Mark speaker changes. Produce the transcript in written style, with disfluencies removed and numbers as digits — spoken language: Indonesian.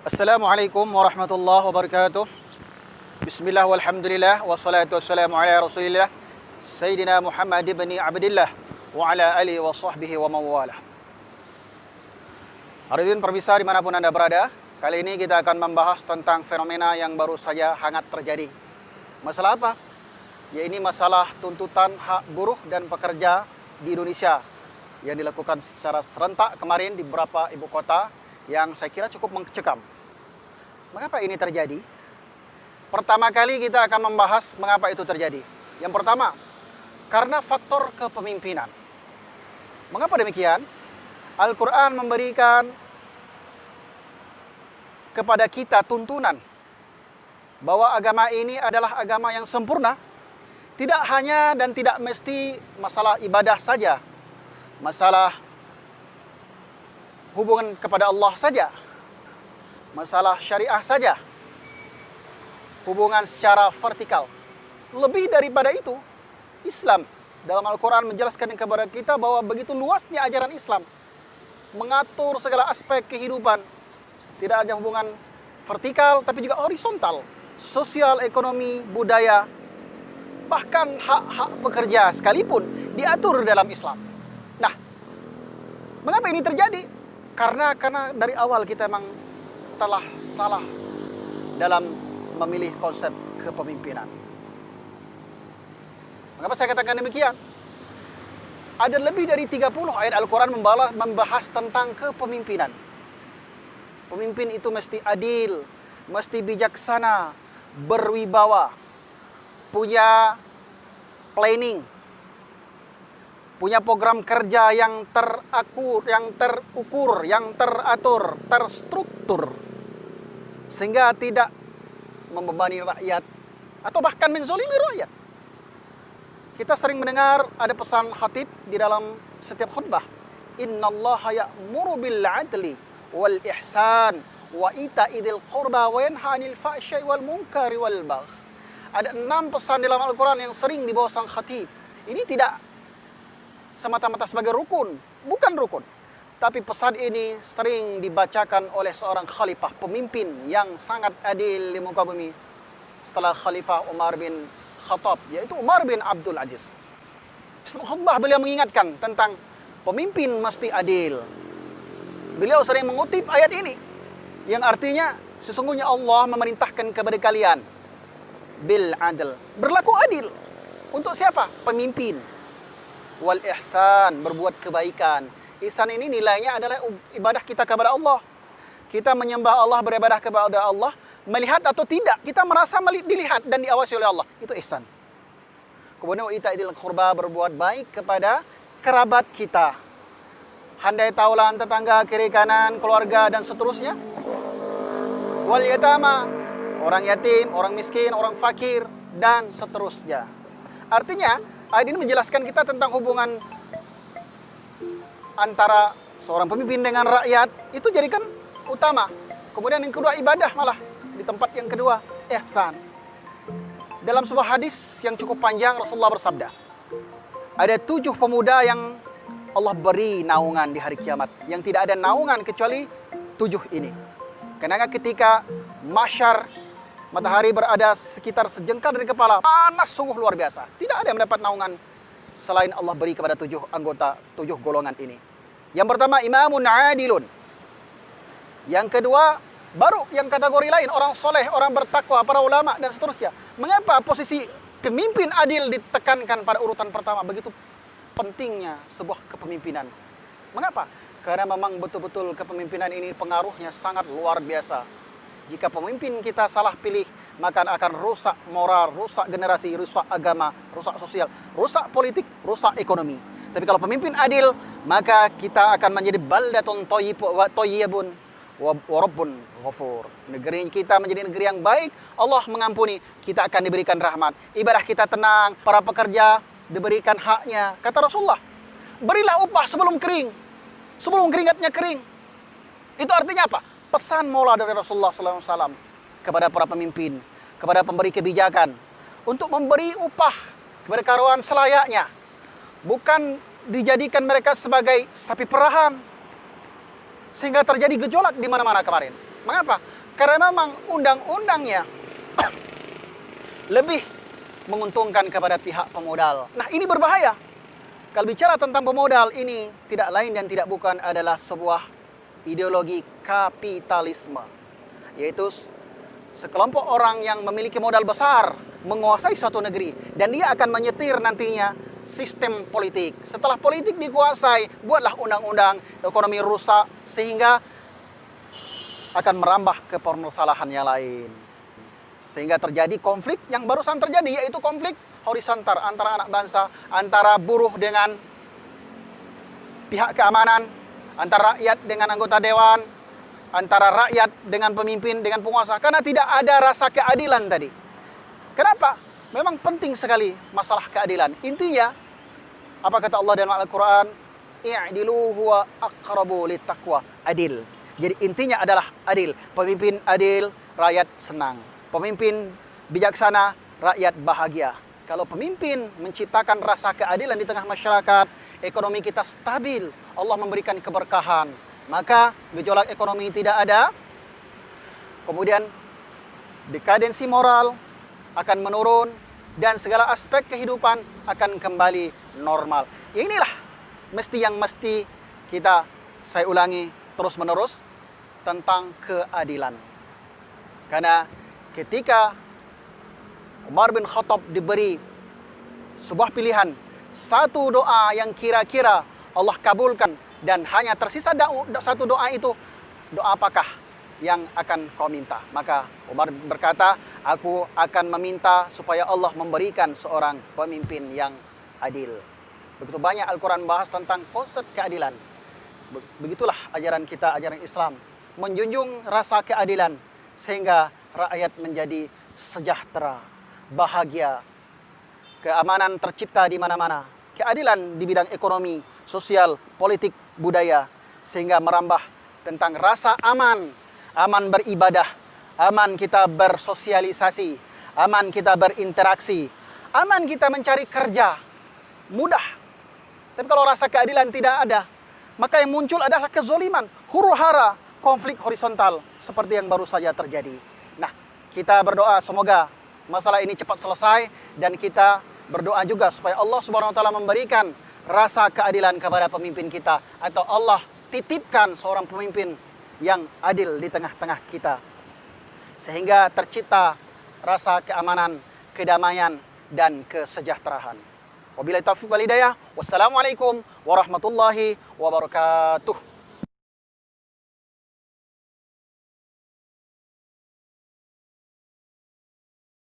Speaker 1: Assalamualaikum warahmatullahi wabarakatuh. Bismillah walhamdulillah wassalatu wassalamu ala Rasulillah Sayyidina Muhammad ibn Abdillah wa ala alihi wa sahbihi wa mawalah. Hadirin pemirsa dimanapun Anda berada, kali ini kita akan membahas tentang fenomena yang baru saja hangat terjadi. Masalah apa? Ya, ini masalah tuntutan hak buruh dan pekerja di Indonesia yang dilakukan secara serentak kemarin di beberapa ibu kota yang saya kira cukup mencekam. Mengapa ini terjadi? Pertama kali kita akan membahas mengapa itu terjadi. Yang pertama, karena faktor kepemimpinan. Mengapa demikian? Al-Quran memberikan kepada kita tuntunan bahwa agama ini adalah agama yang sempurna. Tidak hanya dan tidak mesti masalah ibadah saja, masalah hubungan kepada Allah saja, masalah syariah saja, hubungan secara vertikal. Lebih daripada itu, Islam dalam Al-Quran menjelaskan kepada kita bahwa begitu luasnya ajaran Islam, mengatur segala aspek kehidupan. Tidak hanya hubungan vertikal, tapi juga horizontal, sosial, ekonomi, budaya, bahkan hak-hak pekerja sekalipun diatur dalam Islam. Nah, mengapa ini terjadi? Karena dari awal kita memang telah salah dalam memilih konsep kepemimpinan. Mengapa saya katakan demikian? Ada lebih dari 30 ayat Al-Quran membahas tentang kepemimpinan. Pemimpin itu mesti adil, mesti bijaksana, berwibawa, punya planning, punya program kerja yang terukur, yang teratur, terstruktur, sehingga tidak membebani rakyat atau bahkan menzolimi rakyat. Kita sering mendengar ada pesan khatib di dalam setiap khutbah. Innallaha ya'muru bil 'adli wal ihsan wa ita'idil qurba wa yanha 'anil fahsya'i wal munkari wal baghi. Ada 6 pesan dalam Al-Quran yang sering dibawa sang khatib. Ini tidak semata-mata sebagai rukun, bukan rukun. Tapi pesan ini sering dibacakan oleh seorang khalifah, pemimpin yang sangat adil di muka bumi setelah Khalifah Umar bin Khattab, yaitu Umar bin Abdul Aziz. Dalam khutbah beliau mengingatkan tentang pemimpin mesti adil. Beliau sering mengutip ayat ini yang artinya sesungguhnya Allah memerintahkan kepada kalian bil adl, berlaku adil. Untuk siapa? Pemimpin. Wal ihsan, berbuat kebaikan. Ihsan ini nilainya adalah ibadah kita kepada Allah. Kita menyembah Allah, beribadah kepada Allah, melihat atau tidak, kita merasa dilihat dan diawasi oleh Allah. Itu ihsan. Kemudian wa ita'idil qurba, berbuat baik kepada kerabat kita. Handai taulan tetangga, kiri kanan, keluarga dan seterusnya. Wal yatama, orang yatim, orang miskin, orang fakir, dan seterusnya. Artinya, ayat ini menjelaskan kita tentang hubungan antara seorang pemimpin dengan rakyat. Itu jadikan utama. Kemudian yang kedua, ibadah malah. Di tempat yang kedua, ihsan. Dalam sebuah hadis yang cukup panjang, Rasulullah bersabda, ada 7 pemuda yang Allah beri naungan di hari kiamat. Yang tidak ada naungan kecuali 7 ini. Karena ketika mahsyar, matahari berada sekitar sejengkal dari kepala, panas sungguh luar biasa. Tidak ada yang mendapat naungan selain Allah beri kepada 7 anggota, 7 golongan ini. Yang pertama, imamun adilun. Yang kedua, baru yang kategori lain, orang soleh, orang bertakwa, para ulama, dan seterusnya. Mengapa posisi pemimpin adil ditekankan pada urutan pertama? Begitu pentingnya sebuah kepemimpinan. Mengapa? Karena memang betul-betul kepemimpinan ini pengaruhnya sangat luar biasa. Jika pemimpin kita salah pilih, maka akan rusak moral, rusak generasi, rusak agama, rusak sosial, rusak politik, rusak ekonomi. Tapi kalau pemimpin adil, maka kita akan menjadi baldatun thayyibun wa rabbun ghafur. Negeri kita menjadi negeri yang baik, Allah mengampuni, kita akan diberikan rahmat. Ibadah kita tenang, para pekerja diberikan haknya. Kata Rasulullah, berilah upah sebelum kering, sebelum keringatnya kering. Itu artinya apa? Pesan mola dari Rasulullah SAW kepada para pemimpin, kepada pemberi kebijakan. untuk memberi upah kepada karyawan selayaknya. Bukan dijadikan mereka sebagai sapi perahan. Sehingga terjadi gejolak di mana-mana kemarin. Mengapa? Karena memang undang-undangnya lebih menguntungkan kepada pihak pemodal. Nah, ini berbahaya. Kalau bicara tentang pemodal, ini tidak lain dan tidak bukan adalah sebuah ideologi kapitalisme. Yaitu sekelompok orang yang memiliki modal besar menguasai suatu negeri. Dan dia akan menyetir nantinya sistem politik. Setelah politik dikuasai, buatlah undang-undang, ekonomi rusak, sehingga akan merambah ke permasalahan yang lain. Sehingga terjadi konflik yang barusan terjadi, yaitu konflik horizontal antara anak bangsa, antara buruh dengan pihak keamanan, antara rakyat dengan anggota dewan, antara rakyat dengan pemimpin, dengan penguasa. Karena tidak ada rasa keadilan tadi. Kenapa? Memang penting sekali masalah keadilan. Intinya, apa kata Allah dalam Al-Quran? I'dilu huwa aqrabu littaqwa. Adil. Jadi intinya adalah adil. Pemimpin adil, rakyat senang. Pemimpin bijaksana, rakyat bahagia. Kalau pemimpin menciptakan rasa keadilan di tengah masyarakat, ekonomi kita stabil, Allah memberikan keberkahan, maka gejolak ekonomi tidak ada. Kemudian dekadensi moral akan menurun dan segala aspek kehidupan akan kembali normal. Inilah yang mesti saya ulangi terus-menerus tentang keadilan. Karena ketika Umar bin Khattab diberi sebuah pilihan, satu doa yang kira-kira Allah kabulkan dan hanya tersisa satu doa itu, doa apakah yang akan kau minta? Maka Umar berkata, aku akan meminta supaya Allah memberikan seorang pemimpin yang adil. Begitu banyak Al-Quran bahas tentang konsep keadilan. Begitulah ajaran kita, ajaran Islam, menjunjung rasa keadilan sehingga rakyat menjadi sejahtera, bahagia, keamanan tercipta di mana-mana, keadilan di bidang ekonomi, sosial, politik, budaya, sehingga merambah tentang rasa aman, aman beribadah, aman kita bersosialisasi, aman kita berinteraksi, aman kita mencari kerja, mudah. Tapi kalau rasa keadilan tidak ada, maka yang muncul adalah kezoliman, huru-hara, konflik horizontal, seperti yang baru saja terjadi. Nah, kita berdoa semoga masalah ini cepat selesai dan kita berdoa juga supaya Allah Subhanahu wa taala memberikan rasa keadilan kepada pemimpin kita atau Allah titipkan seorang pemimpin yang adil di tengah-tengah kita sehingga tercipta rasa keamanan, kedamaian dan kesejahteraan. Wabillahi taufiq wal hidayah. Wassalamualaikum warahmatullahi wabarakatuh.